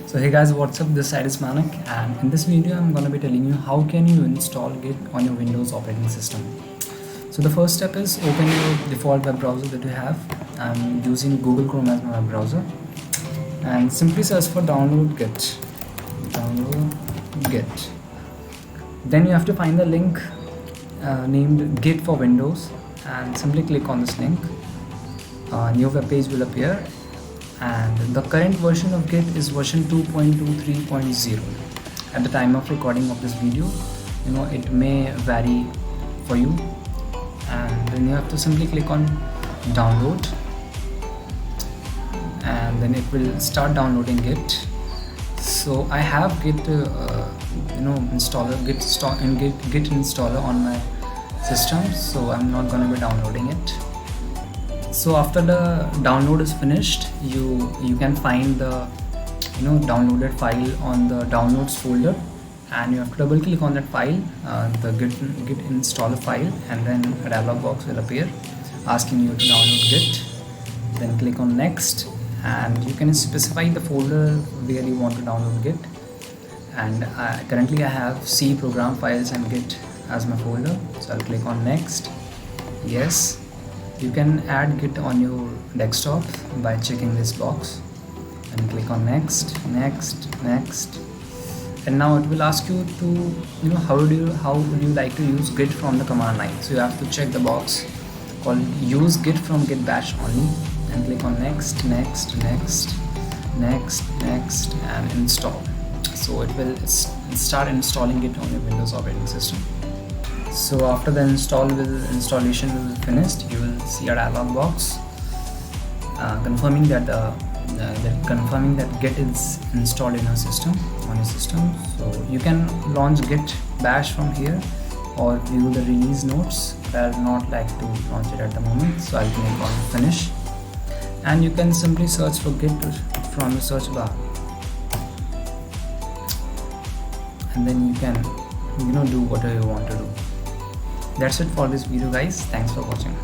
So hey guys, what's up? This side is Manik, and in this video I'm gonna be telling you how can you install Git on your Windows operating system. So the first step is open your default web browser that you have. I'm using Google Chrome as my web browser, and simply search for download Git. Download Git. Then you have to find the link named Git for Windows, and simply click on this link. A new web page will appear, and the current version of Git is version 2.23.0. At the time of recording of this video, it may vary for you, and then you have to simply click on download, and then it will start downloading Git. So I have Git installer Git installer on my system, so I'm not going to be downloading it. So after the download is finished, you can find the downloaded file on the downloads folder, and you have to double click on that file, the git installer file, and then a dialog box will appear asking you to download Git. Then click on next, and you can specify the folder where you want to download Git. And currently I have C program files and Git as my folder, so I'll click on next. Yes, you can add Git on your desktop by checking this box, and click on next. And now it will ask you to how would you like to use Git from the command line. So you have to check the box called use Git from Git bash only, and click on next, and install. So it will start installing Git on your Windows operating system. So after the installation will be finished, you will see a dialog box confirming that Git is installed in your system. So you can launch Git bash from here, or view the release notes. I would not like to launch it at the moment, so I'll click on finish, and you can simply search for Git from the search bar, and then you can do whatever you want to do. That's it for this video, guys. Thanks for watching.